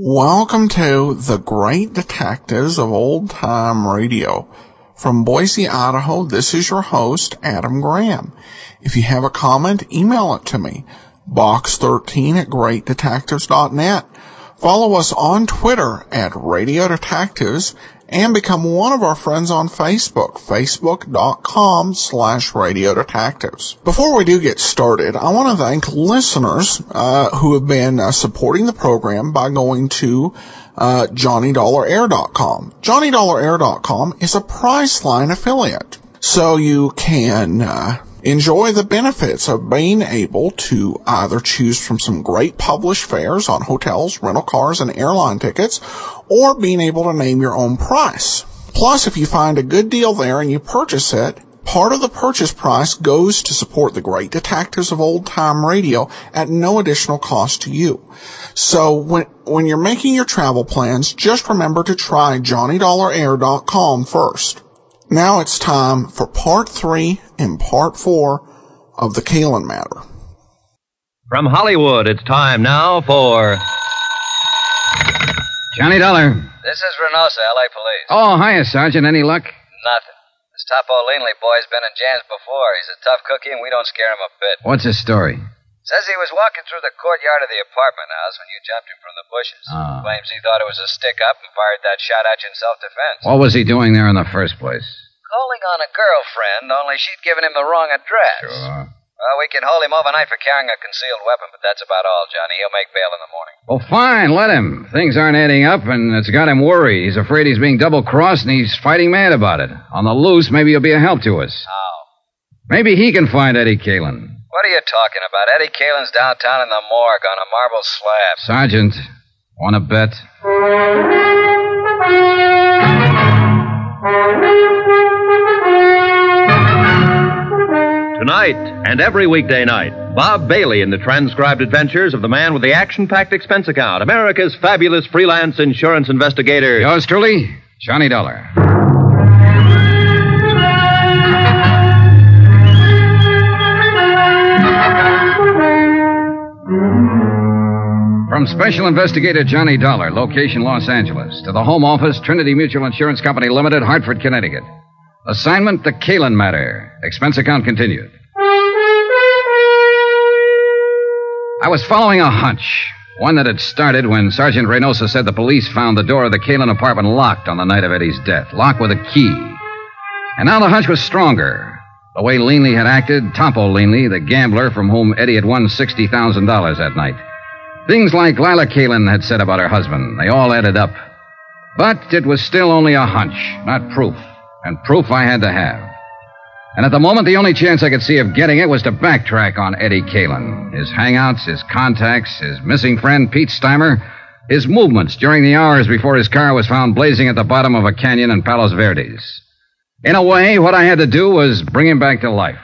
Welcome to The Great Detectives of Old Time Radio. From Boise, Idaho, this is your host, Adam Graham. If you have a comment, email it to me, box13@greatdetectives.net. Follow us on Twitter at Radio Detectives, and become one of our friends on Facebook, facebook.com/Radio Detectives. Before we do get started, I want to thank listeners who have been supporting the program by going to JohnnyDollarAir.com. JohnnyDollarAir.com is a Priceline affiliate, so you can enjoy the benefits of being able to either choose from some great published fares on hotels, rental cars, and airline tickets, or being able to name your own price. Plus, if you find a good deal there and you purchase it, part of the purchase price goes to support the Great Detectives of Old Time Radio at no additional cost to you. So when you're making your travel plans, just remember to try JohnnyDollarAir.com first. Now it's time for Part 3 and Part 4 of the Caylin matter. From Hollywood, it's time now for... Johnny Dollar. This is Reynosa, L.A. Police. Oh, hiya, Sergeant. Any luck? Nothing. This Topo Leanley boy's been in jams before. He's a tough cookie, and we don't scare him a bit. What's his story? Says he was walking through the courtyard of the apartment house when you jumped him from the bushes. Claims he thought it was a stick-up and fired that shot at you in self-defense. What was he doing there in the first place? Calling on a girlfriend, only she'd given him the wrong address. Sure. Well, we can hold him overnight for carrying a concealed weapon, but that's about all, Johnny. He'll make bail in the morning. Well, fine. Let him. Things aren't adding up, and it's got him worried. He's afraid he's being double-crossed, and he's fighting mad about it. On the loose, maybe he'll be a help to us. How? Maybe he can find Eddie Caylin. What are you talking about? Eddie Caylin's downtown in the morgue on a marble slab. Sergeant, want to bet? Tonight and every weekday night, Bob Bailey in the transcribed adventures of the man with the action-packed expense account, America's fabulous freelance insurance investigator. Yours truly, Johnny Dollar. From Special Investigator Johnny Dollar, location Los Angeles, to the Home Office, Trinity Mutual Insurance Company Limited, Hartford, Connecticut. Assignment, the Caylin matter. Expense account continued. I was following a hunch, one that had started when Sergeant Reynosa said the police found the door of the Caylin apartment locked on the night of Eddie's death, locked with a key. And now the hunch was stronger. The way Leanley had acted, Topo Leanley, the gambler from whom Eddie had won $60,000 that night. Things like Lila Caylin had said about her husband, they all added up. But it was still only a hunch, not proof. And proof I had to have. And at the moment, the only chance I could see of getting it was to backtrack on Eddie Caylin. His hangouts, his contacts, his missing friend, Pete Steimer, his movements during the hours before his car was found blazing at the bottom of a canyon in Palos Verdes. In a way, what I had to do was bring him back to life.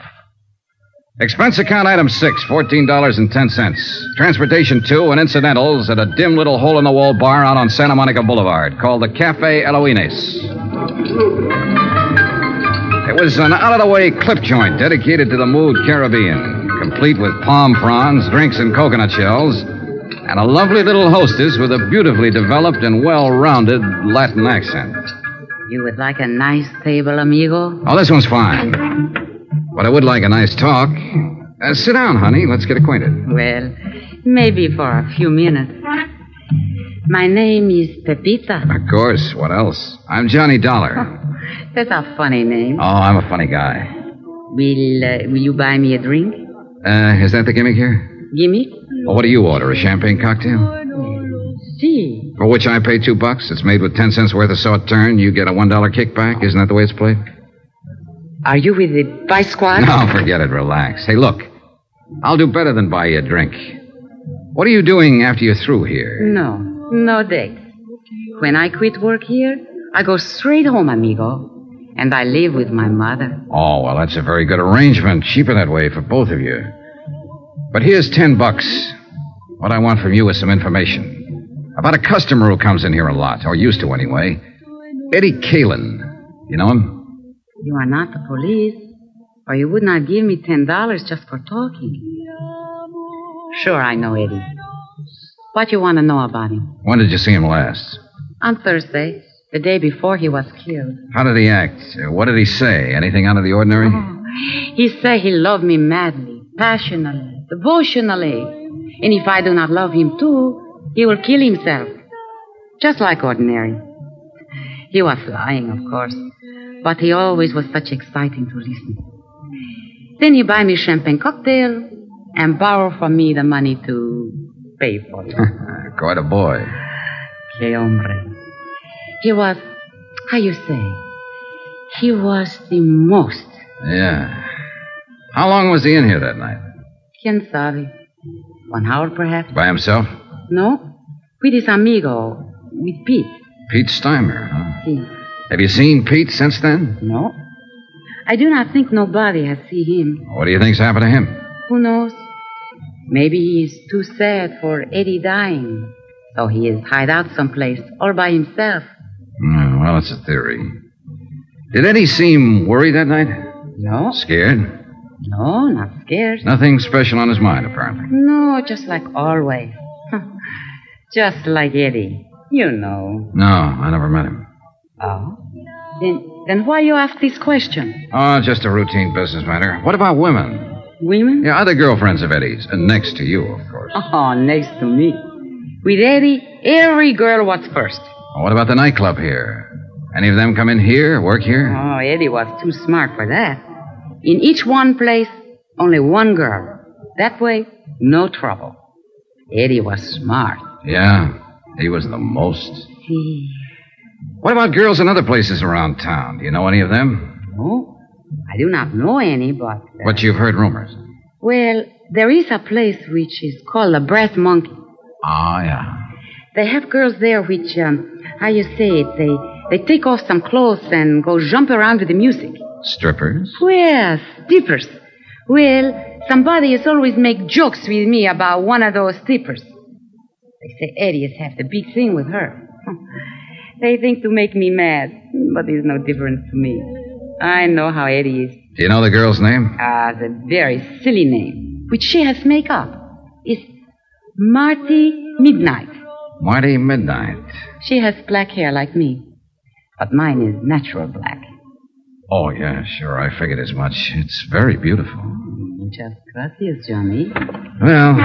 Expense account item 6, $14.10. Transportation 2 and incidentals at a dim little hole-in-the-wall bar out on Santa Monica Boulevard called the Cafe Eloines. It was an out-of-the-way clip joint dedicated to the mood Caribbean, complete with palm fronds, drinks, and coconut shells, and a lovely little hostess with a beautifully developed and well-rounded Latin accent. You would like a nice table, amigo? Oh, this one's fine. But I would like a nice talk. Sit down, honey. Let's get acquainted. Well, maybe for a few minutes. My name is Pepita. Of course. What else? I'm Johnny Dollar. That's a funny name. Oh, I'm a funny guy. Will you buy me a drink? Is that the gimmick here? Gimmick? Well, what do you order? A champagne cocktail? Si. For which I pay $2. It's made with 10 cents worth of sauterne. You get a $1 kickback. Isn't that the way it's played? Are you with the Vice Squad? No, forget it. Relax. Hey, look. I'll do better than buy you a drink. What are you doing after you're through here? No dates. When I quit work here, I go straight home, amigo. And I live with my mother. Oh, well, that's a very good arrangement. Cheaper that way for both of you. But here's $10. What I want from you is some information about a customer who comes in here a lot, or used to anyway. Eddie Caylin. You know him? You are not the police, or you would not give me $10 just for talking. Sure, I know Eddie. What you want to know about him? When did you see him last? On Thursday, the day before he was killed. How did he act? What did he say? Anything out of the ordinary? Oh, he said he loved me madly, passionately, devotionally. And if I do not love him too, he will kill himself. Just like ordinary. He was lying, of course. But he always was such exciting to listen. Then he buy me champagne cocktail and borrow from me the money to pay for it. Quite a boy. Que hombre. He was, how you say, he was the most. Yeah. How long was he in here that night? Quien sabe? 1 hour, perhaps? By himself? No. With his amigo, with Pete. Pete Steimer, huh? Si. Have you seen Pete since then? No. I do not think nobody has seen him. What do you think's happened to him? Who knows? Maybe he is too sad for Eddie dying. So he is hide out someplace, all by himself. Well, it's a theory. Did Eddie seem worried that night? No. Scared? No, not scared. Nothing special on his mind, apparently. No, just like always. Just like Eddie. You know. No, I never met him. Oh? Then why you ask this question? Oh, just a routine business matter. What about women? Women? Yeah, other girlfriends of Eddie's. And next to you, of course. Oh, next to me. With Eddie, every girl was first. Well, what about the nightclub here? Any of them come in here, work here? Oh, Eddie was too smart for that. In each one place, only one girl. That way, no trouble. Eddie was smart. Yeah, he was the most. See. What about girls in other places around town? Do you know any of them? No, I do not know any, but... But you've heard rumors. Well, there is a place which is called the Brass Monkey. Ah, yeah. They have girls there which, how you say it, they take off some clothes and go jump around with the music. Strippers? Well, strippers. Well, somebody has always make jokes with me about one of those strippers. They say Eddie has had the big thing with her. They think to make me mad, but there's no difference to me. I know how Eddie is. Do you know the girl's name? The very silly name, which she has make up, is Marty Midnight. Marty Midnight. She has black hair like me, but mine is natural black. Oh, yeah, sure. I figured as much. It's very beautiful. Muchas gracias, Johnny. Well,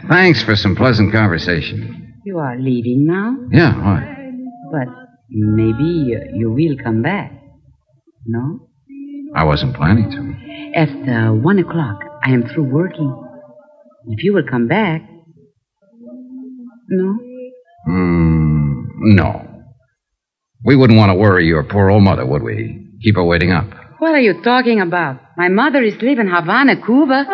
thanks for some pleasant conversation. You are leaving now? Yeah, why? But maybe you will come back. No? I wasn't planning to. At 1 o'clock, I am through working. If you will come back... No? No. We wouldn't want to worry your poor old mother, would we? Keep her waiting up. What are you talking about? My mother is living in Havana, Cuba.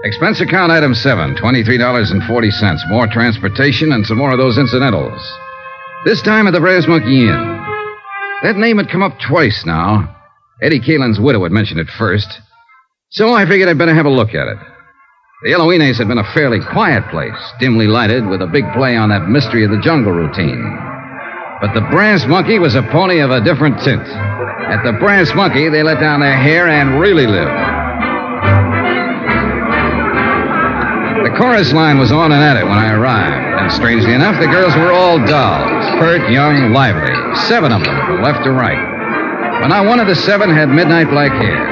Expense account item 7, $23.40. More transportation and some more of those incidentals. This time at the Brass Monkey Inn. That name had come up twice now. Eddie Caylin's widow had mentioned it first. So I figured I'd better have a look at it. The Eloines had been a fairly quiet place, dimly lighted with a big play on that Mystery of the Jungle routine. But the Brass Monkey was a pony of a different tint. At the Brass Monkey, they let down their hair and really lived. The chorus line was on and at it when I arrived, and strangely enough, the girls were all dolls, pert, young, lively, 7 of them from left to right. But not one of the 7 had midnight black hair.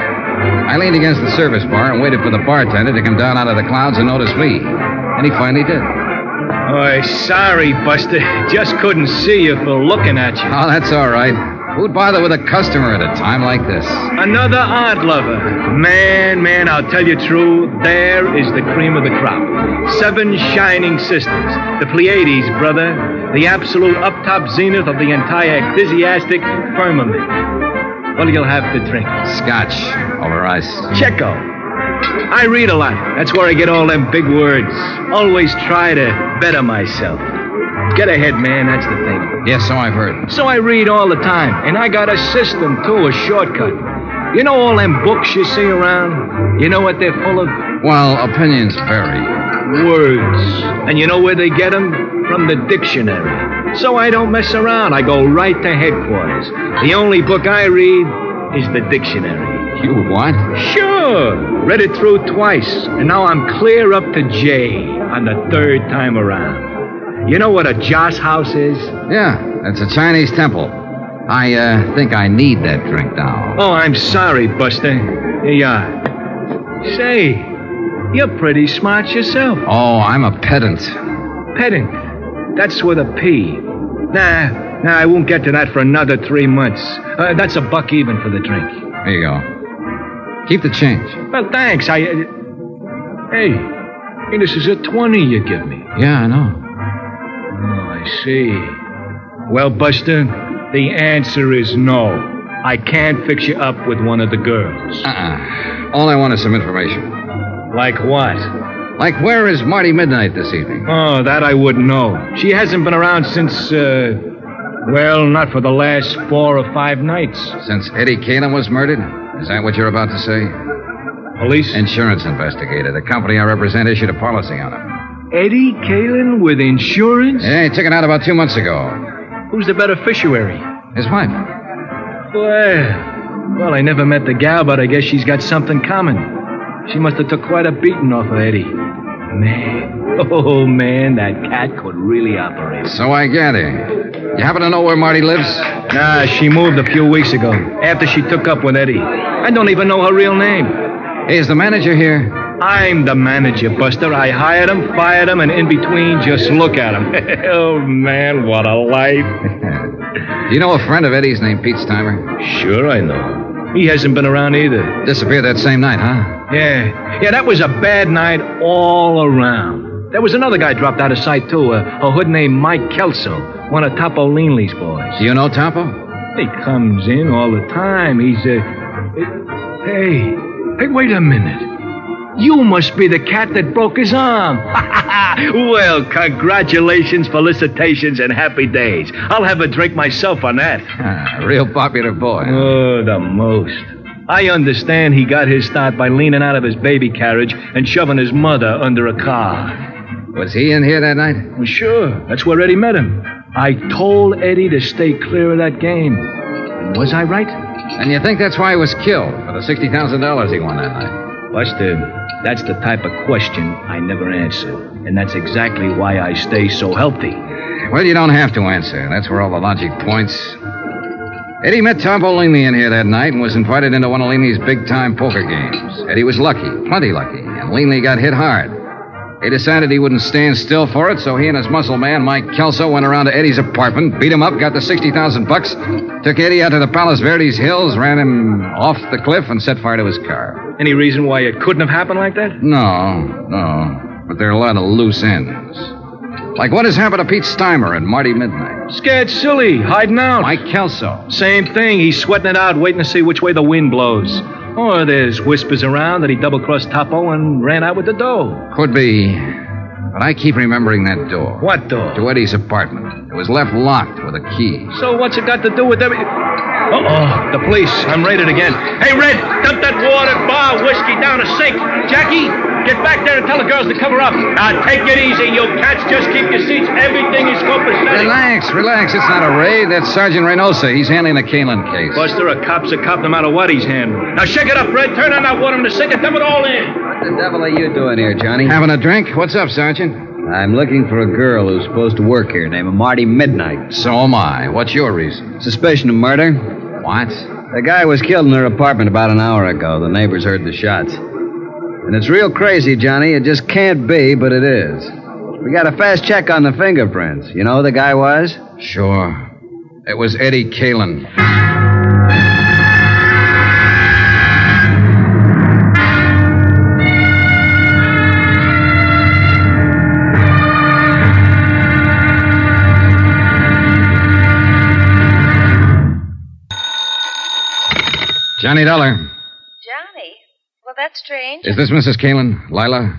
I leaned against the service bar and waited for the bartender to come down out of the clouds and notice me, and he finally did. Oh, sorry, Buster. Just couldn't see you for looking at you. Oh, that's all right. Who'd bother with a customer at a time like this? Another art lover. Man, I'll tell you true, there is the cream of the crop. 7 shining sisters. The Pleiades, brother. The absolute up-top zenith of the entire enthusiastic firmament. What do you have to drink? Scotch over ice. Checo. I read a lot. That's where I get all them big words. Always try to better myself. Get ahead, man, that's the thing. Yes, so I've heard. So I read all the time, and I got a system, too, a shortcut. You know all them books you see around? You know what they're full of? Well, opinions vary. Words. And you know where they get them? From the dictionary. So I don't mess around. I go right to headquarters. The only book I read is the dictionary. You what? Sure. Read it through twice, and now I'm clear up to J on the third time around. You know what a joss house is? Yeah, it's a Chinese temple. I think I need that drink now. Oh, I'm sorry, Buster. Here you are. Say, you're pretty smart yourself. Oh, I'm a pedant. Pedant. That's with a P. Nah, I won't get to that for another 3 months. That's a buck even for the drink. Here you go. Keep the change. Well, thanks. Hey, this is a 20 you give me. Yeah, I know. Oh, I see. Well, Buster, the answer is no. I can't fix you up with one of the girls. All I want is some information. Like what? Like, where is Marty Midnight this evening? Oh, that I wouldn't know. She hasn't been around since, well, not for the last 4 or 5 nights. Since Eddie Caylin was murdered? Is that what you're about to say? Police? Insurance investigator. The company I represent issued a policy on him. Eddie Caylin with insurance? Yeah, he took it out about 2 months ago. Who's the beneficiary? His wife. Well, I never met the gal, but I guess she's got something common. She must have took quite a beating off of Eddie. Man, that cat could really operate. So I gather. You happen to know where Marty lives? Nah, she moved a few weeks ago, after she took up with Eddie. I don't even know her real name. Hey, is the manager here? I'm the manager, Buster. I hired him, fired him, and in between, just look at him. Oh, man, what a life. Do you know a friend of Eddie's named Pete Steimer? Sure I know. He hasn't been around either. Disappeared that same night, huh? Yeah, that was a bad night all around. There was another guy dropped out of sight, too, a hood named Mike Kelso, one of Topo Leanley's boys. Do you know Topo? He comes in all the time. He's, Hey, wait a minute. You must be the cat that broke his arm. Well, congratulations, felicitations, and happy days. I'll have a drink myself on that. Real popular boy. Huh? Oh, the most. I understand he got his start by leaning out of his baby carriage and shoving his mother under a car. Was he in here that night? Well, sure. That's where Eddie met him. I told Eddie to stay clear of that game. And was I right? And you think that's why he was killed, for the $60,000 he won that night? Buster, that's the type of question I never answer. And that's exactly why I stay so healthy. Well, you don't have to answer. That's where all the logic points. Eddie met Topo Leanley in here that night and was invited into one of Leanley's big-time poker games. Eddie was lucky, plenty lucky, and Leanley got hit hard. He decided he wouldn't stand still for it, so he and his muscle man, Mike Kelso, went around to Eddie's apartment, beat him up, got the $60,000, took Eddie out to the Palos Verdes hills, ran him off the cliff, and set fire to his car. Any reason why it couldn't have happened like that? No. But there are a lot of loose ends. Like what has happened to Pete Steimer and Marty Midnight? Scared silly, hiding out. Mike Kelso. Same thing. He's sweating it out, waiting to see which way the wind blows. Or there's whispers around that he double-crossed Topo and ran out with the dough. Could be. But I keep remembering that door. What door? To Eddie's apartment. It was left locked with a key. So what's it got to do with everything? Uh-oh, the police. I'm raided again. Hey, Red, dump that water, bar, whiskey down a sink. Jackie, get back there and tell the girls to cover up. Now, take it easy, you cats. Just keep your seats. Everything is copacetic. Relax. It's not a raid. That's Sergeant Reynosa. He's handling the Caylin case. Buster, a cop's a cop no matter what he's handling. Now, shake it up, Red. Turn on that water in the sink and dump it all in. What the devil are you doing here, Johnny? Having a drink? What's up, Sergeant? I'm looking for a girl who's supposed to work here named Marty Midnight. So am I. What's your reason? Suspicion of murder. What? The guy was killed in her apartment about an hour ago. The neighbors heard the shots. And it's real crazy, Johnny. It just can't be, but it is. We got a fast check on the fingerprints. You know who the guy was? Sure. It was Eddie Caylin. Johnny Dollar. Johnny? Well, that's That's strange. Is this Mrs. Caylin? Lila?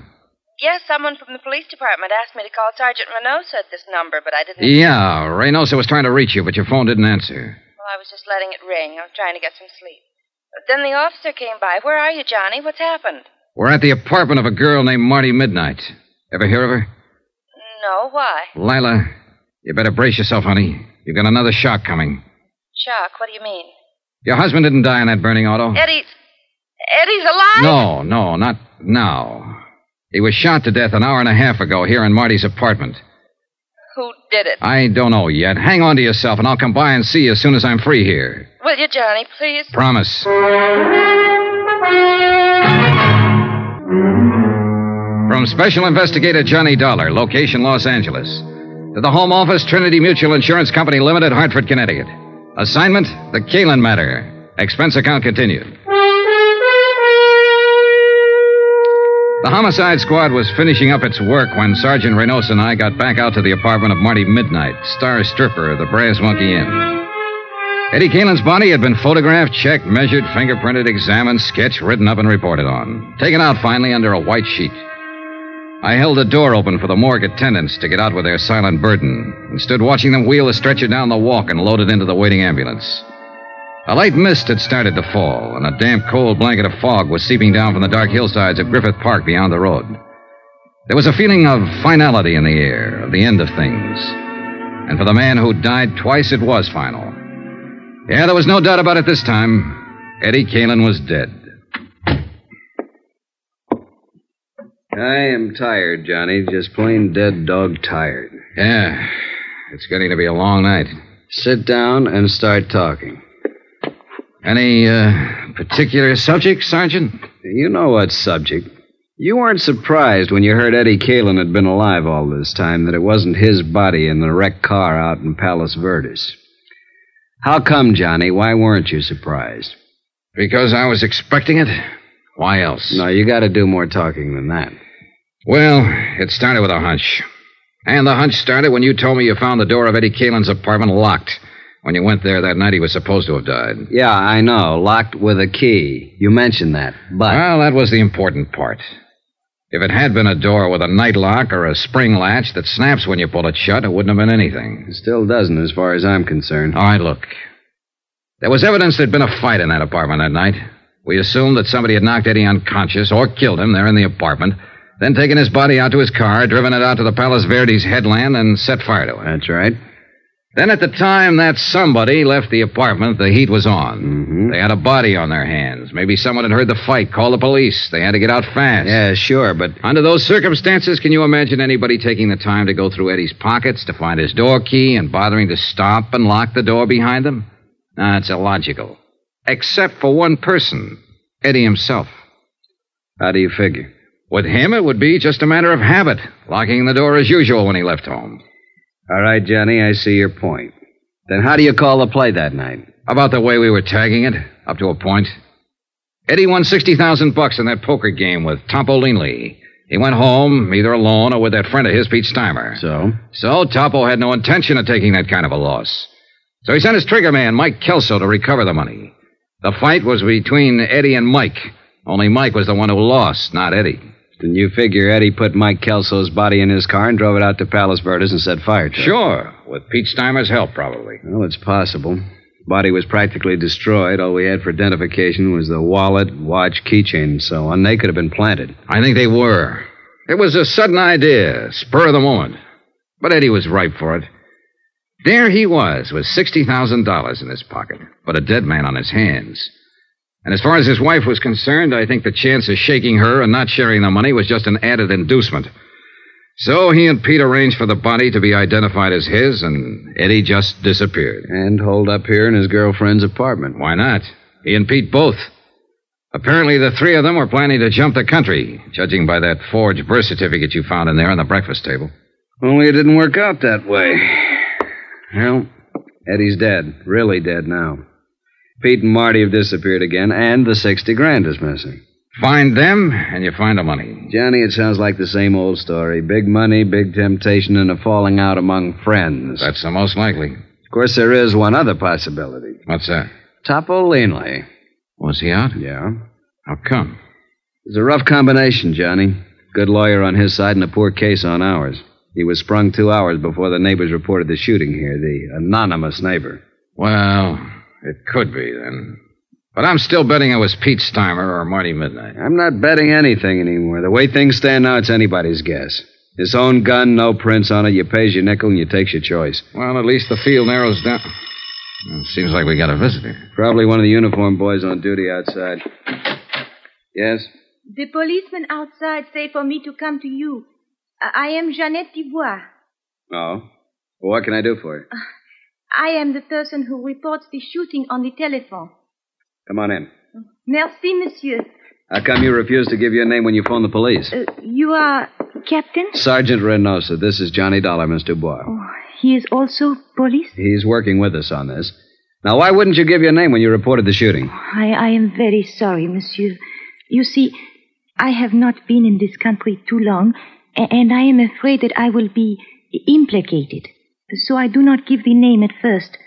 Yes, someone from the police department asked me to call Sergeant Reynosa at this number, but I didn't... Yeah, Reynosa was trying to reach you, but your phone didn't answer. Well, I was just letting it ring. I was trying to get some sleep. But then the officer came by. Where are you, Johnny? What's happened? We're at the apartment of a girl named Marty Midnight. Ever hear of her? No, why? Lila, you better brace yourself, honey. You've got another shock coming. Shock? What do you mean? Your husband didn't die in that burning auto? Eddie's alive? No, not now. He was shot to death an hour and a half ago here in Marty's apartment. Who did it? I don't know yet. Hang on to yourself, and I'll come by and see you as soon as I'm free here. Will you, Johnny, please? Promise. From Special Investigator Johnny Dollar, location Los Angeles, to the Home Office, Trinity Mutual Insurance Company Limited, Hartford, Connecticut. Assignment, the Caylin matter. Expense account continued. The homicide squad was finishing up its work when Sergeant Reynosa and I got back out to the apartment of Marty Midnight, star stripper of the Brass Monkey Inn. Eddie Caylin's body had been photographed, checked, measured, fingerprinted, examined, sketched, written up, and reported on. Taken out finally under a white sheet. I held the door open for the morgue attendants to get out with their silent burden and stood watching them wheel the stretcher down the walk and load it into the waiting ambulance. A light mist had started to fall, and a damp, cold blanket of fog was seeping down from the dark hillsides of Griffith Park beyond the road. There was a feeling of finality in the air, of the end of things. And for the man who died twice, it was final. Yeah, there was no doubt about it this time. Eddie Caylin was dead. I am tired, Johnny. Just plain dead dog tired. Yeah, it's getting to be a long night. Sit down and start talking. Any particular subject, Sergeant? You know what subject. You weren't surprised when you heard Eddie Caylin had been alive all this time that it wasn't his body in the wrecked car out in Palos Verdes. How come, Johnny? Why weren't you surprised? Because I was expecting it. Why else? No, you got to do more talking than that. Well, it started with a hunch. And the hunch started when you told me you found the door of Eddie Caylin's apartment locked when you went there that night he was supposed to have died. Yeah, I know. Locked with a key. You mentioned that, but... Well, that was the important part. If it had been a door with a night lock or a spring latch that snaps when you pull it shut, it wouldn't have been anything. It still doesn't, as far as I'm concerned. All right, look. There was evidence there'd been a fight in that apartment that night. We assumed that somebody had knocked Eddie unconscious or killed him there in the apartment, then taken his body out to his car, driven it out to the Palos Verdes headland, and set fire to it. That's right. Then at the time that somebody left the apartment, the heat was on. Mm-hmm. They had a body on their hands. Maybe someone had heard the fight, called the police. They had to get out fast. Yeah, sure, but... Under those circumstances, can you imagine anybody taking the time to go through Eddie's pockets to find his door key and bothering to stop and lock the door behind them? Nah, it's illogical. Except for one person, Eddie himself. How do you figure? With him, it would be just a matter of habit, locking the door as usual when he left home. All right, Johnny, I see your point. Then how do you call the play that night? About the way we were tagging it, up to a point. Eddie won $60,000 in that poker game with Topo Leanley. He went home, either alone or with that friend of his, Pete Steimer. So Topo had no intention of taking that kind of a loss. So he sent his trigger man, Mike Kelso, to recover the money. The fight was between Eddie and Mike. Only Mike was the one who lost, not Eddie. Then you figure Eddie put Mike Kelso's body in his car and drove it out to Palos Verdes and set fire to it? Sure, with Pete Steimer's help, probably. Well, it's possible. The body was practically destroyed. All we had for identification was the wallet, watch, keychain, and so on. They could have been planted. I think they were. It was a sudden idea, spur of the moment. But Eddie was ripe for it. There he was, with $60,000 in his pocket, but a dead man on his hands. And as far as his wife was concerned, I think the chance of shaking her and not sharing the money was just an added inducement. So he and Pete arranged for the body to be identified as his, and Eddie just disappeared. And holed up here in his girlfriend's apartment. Why not? He and Pete both. Apparently the three of them were planning to jump the country, judging by that forged birth certificate you found in there on the breakfast table. Only it didn't work out that way. Well, Eddie's dead. Really dead now. Pete and Marty have disappeared again, and the $60,000 is missing. Find them, and you find the money. Johnny, it sounds like the same old story. Big money, big temptation, and a falling out among friends. That's the most likely. Of course, there is one other possibility. What's that? Topo Leanley. Was he out? Yeah. How come? It's a rough combination, Johnny. Good lawyer on his side and a poor case on ours. He was sprung 2 hours before the neighbors reported the shooting here, the anonymous neighbor. Well, it could be, then. But I'm still betting it was Pete Steimer or Marty Midnight. I'm not betting anything anymore. The way things stand now, it's anybody's guess. His own gun, no prints on it. You pays your nickel and you takes your choice. Well, at least the field narrows down. Well, seems like we got a visitor. Probably one of the uniformed boys on duty outside. Yes? The policeman outside say for me to come to you. I am Jeannette Dubois. Oh? Well, what can I do for you? I am the person who reports the shooting on the telephone. Come on in. Merci, monsieur. How come you refused to give your name when you phoned the police? You are Captain? Sergeant Reynosa. This is Johnny Dollar, Miss Dubois. Oh, he is also police? He's working with us on this. Now, why wouldn't you give your name when you reported the shooting? I am very sorry, monsieur. You see, I have not been in this country too long, and I am afraid that I will be implicated. So I do not give the name at first.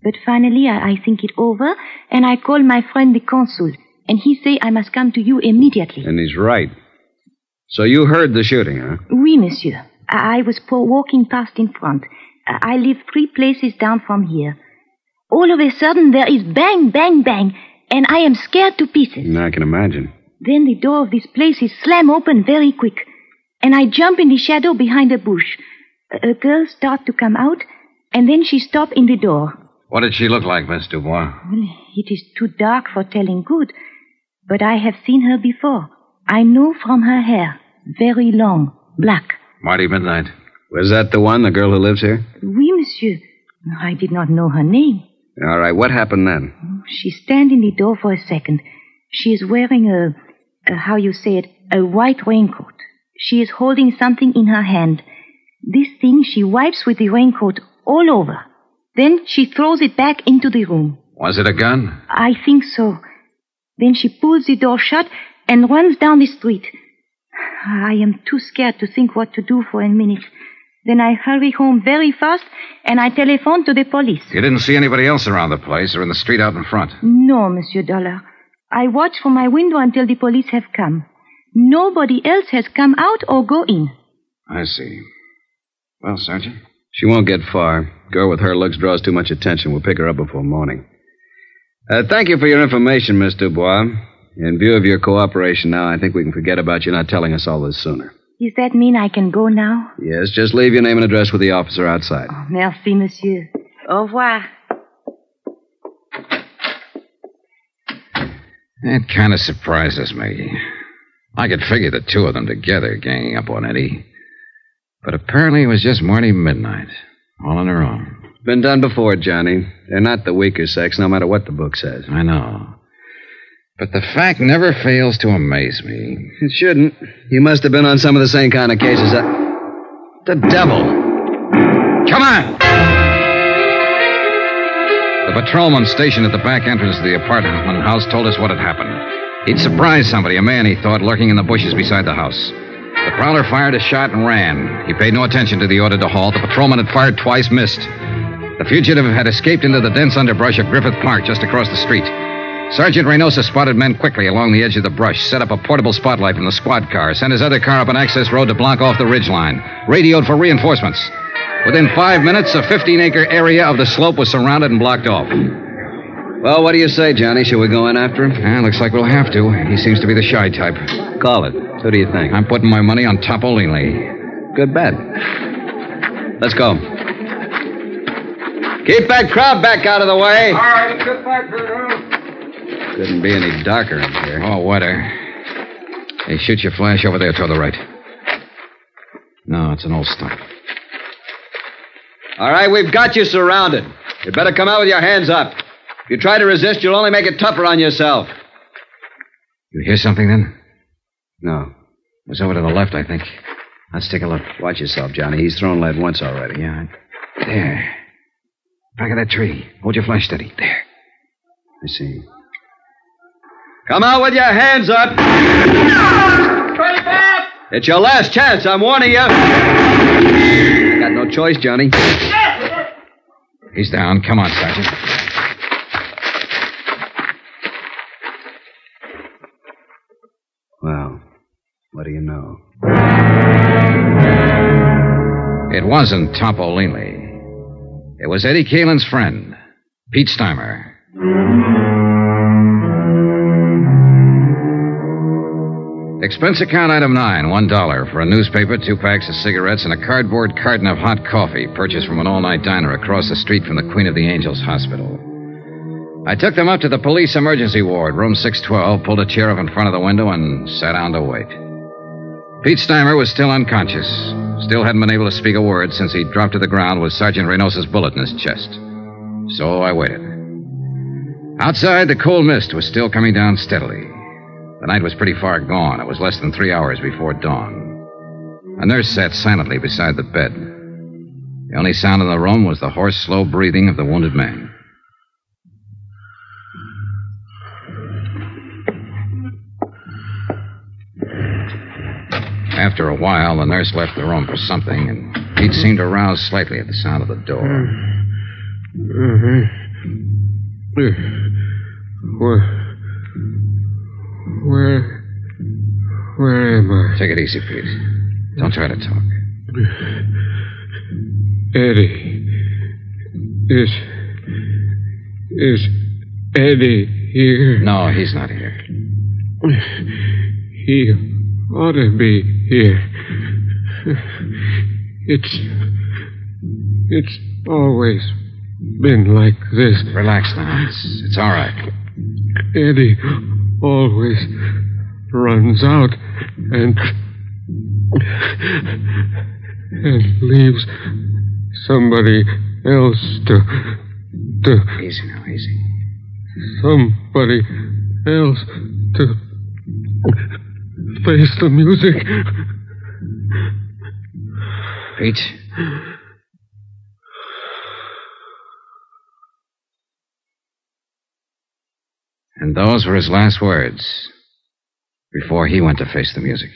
But finally, I think it over, and I call my friend the consul, and he say I must come to you immediately. And he's right. So you heard the shooting, huh? Oui, monsieur. I was walking past in front. I live 3 places down from here. All of a sudden, there is bang, bang, bang, and I am scared to pieces. I can imagine. Then the door of this place is slam open very quick, and I jump in the shadow behind a bush. A girl start to come out, and then she stop in the door. What did she look like, Miss Dubois? Well, it is too dark for telling good, but I have seen her before. I know from her hair. Very long, black. Marty Midnight. Was that the one, the girl who lives here? Oui, monsieur. I did not know her name. All right, what happened then? She stand in the door for a second. She is wearing how you say it, a white raincoat. She is holding something in her hand. This thing she wipes with the raincoat all over. Then she throws it back into the room. Was it a gun? I think so. Then she pulls the door shut and runs down the street. I am too scared to think what to do for a minute. Then I hurry home very fast, and I telephone to the police. You didn't see anybody else around the place or in the street out in front? No, Monsieur Dollar. I watch from my window until the police have come. Nobody else has come out or go in. I see. Well, Sergeant? She won't get far. Girl with her looks draws too much attention. We'll pick her up before morning. Thank you for your information, Miss Dubois. In view of your cooperation now, I think we can forget about you not telling us all this sooner. Does that mean I can go now? Yes, just leave your name and address with the officer outside. Oh, merci, monsieur. Au revoir. It kind of surprises me. I could figure the two of them together ganging up on Eddie. But apparently it was just Marty Midnight, all on her own. Been done before, Johnny. They're not the weaker sex, no matter what the book says. I know. But the fact never fails to amaze me. It shouldn't. You must have been on some of the same kind of cases. The devil. Come on! The patrolman stationed at the back entrance of the apartment house told us what had happened. He'd surprised somebody, a man, he thought, lurking in the bushes beside the house. The prowler fired a shot and ran. He paid no attention to the order to halt. The patrolman had fired twice, missed. The fugitive had escaped into the dense underbrush of Griffith Park just across the street. Sergeant Reynosa spotted men quickly along the edge of the brush, set up a portable spotlight from the squad car, sent his other car up an access road to block off the ridgeline, radioed for reinforcements. Within 5 minutes, a 15-acre area of the slope was surrounded and blocked off. Well, what do you say, Johnny? Shall we go in after him? Looks like we'll have to. He seems to be the shy type. Call it. Who do you think? I'm putting my money on Topolini. Good bet. Let's go. Keep that crowd back out of the way. All right, let's get back here. Couldn't be any darker in here. Oh, wetter. Hey, shoot your flash over there toward the right. No, it's an old stump. All right, we've got you surrounded. You better come out with your hands up. If you try to resist, you'll only make it tougher on yourself. You hear something, then? No. It was over to the left, I think. Let's take a look. Watch yourself, Johnny. He's thrown lead once already. Yeah. There. Back of that tree. Hold your flash steady. There. I see. Come out with your hands up. Try back! It's your last chance, I'm warning you. Got no choice, Johnny. He's down. Come on, Sergeant. Well, What do you know? It wasn't Topolini. It was Eddie Caylin's friend, Pete Steimer. Expense account item 9, $1 for a newspaper, 2 packs of cigarettes, and a cardboard carton of hot coffee purchased from an all-night diner across the street from the Queen of the Angels Hospital. I took them up to the police emergency ward, room 612, pulled a chair up in front of the window, and sat down to wait. Pete Steimer was still unconscious. Still hadn't been able to speak a word since he dropped to the ground with Sergeant Reynosa's bullet in his chest. So I waited. Outside, the cold mist was still coming down steadily. The night was pretty far gone. It was less than 3 hours before dawn. A nurse sat silently beside the bed. The only sound in the room was the hoarse, slow breathing of the wounded man. After a while, the nurse left the room for something, and Pete seemed to rouse slightly at the sound of the door. Where am I? Take it easy, Pete. Don't try to talk. Eddie. Is Eddie here? No, he's not here. He ought to be here. It's always been like this. Relax now. It's all right. Eddie always runs out and leaves somebody else to Easy now, easy. Somebody else to face the music. Pete? And those were his last words before he went to face the music.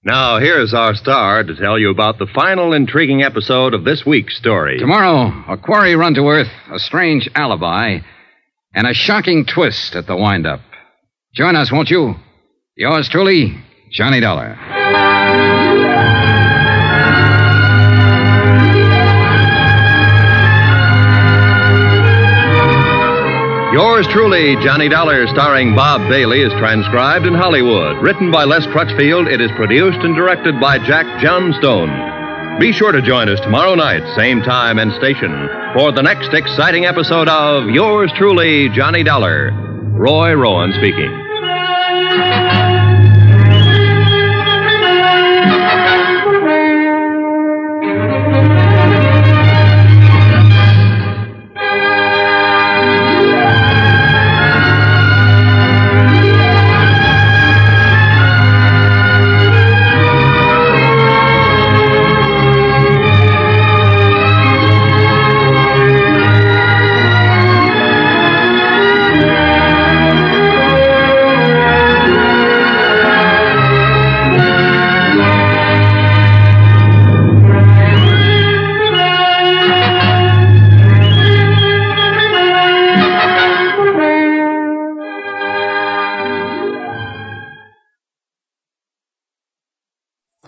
Now, here's our star to tell you about the final intriguing episode of this week's story. Tomorrow, a quarry run to earth, a strange alibi, and a shocking twist at the wind-up. Join us, won't you? Yours truly, Johnny Dollar. Yours truly, Johnny Dollar, starring Bob Bailey, is transcribed in Hollywood. Written by Les Crutchfield, it is produced and directed by Jack Johnstone. Be sure to join us tomorrow night, same time and station, for the next exciting episode of Yours truly, Johnny Dollar. Roy Rowan speaking.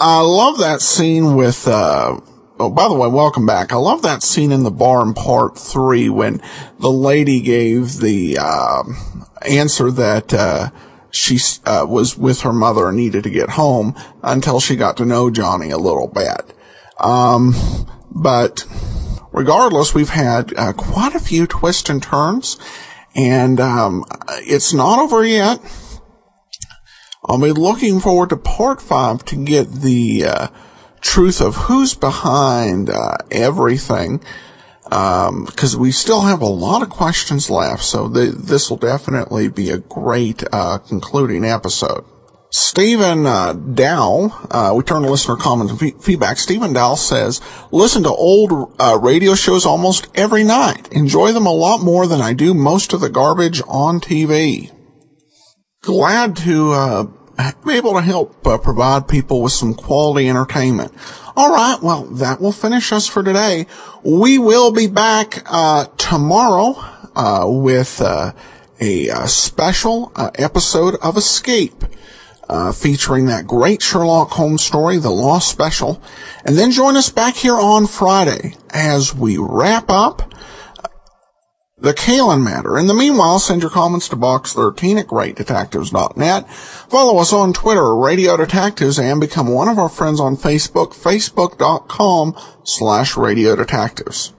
I love that scene with, oh, by the way, welcome back. I love that scene in the bar in part 3 when the lady gave the, answer that, she, was with her mother and needed to get home until she got to know Johnny a little bit. But regardless, we've had, quite a few twists and turns, and, it's not over yet. I'll be looking forward to part 5 to get the truth of who's behind everything, because we still have a lot of questions left, so this will definitely be a great concluding episode. Stephen Dow, we turn to listener comments and feedback. Stephen Dow says, listen to old radio shows almost every night. Enjoy them a lot more than I do most of the garbage on TV. Glad to be able to help provide people with some quality entertainment. All right, well, that will finish us for today. We will be back tomorrow with a special episode of Escape, featuring that great Sherlock Holmes story, The Lost Special. And then join us back here on Friday as we wrap up the Caylin matter. In the meanwhile, send your comments to box13 at greatdetectives.net. Follow us on Twitter, Radio Detectives, and become one of our friends on Facebook, facebook.com/Radio Detectives.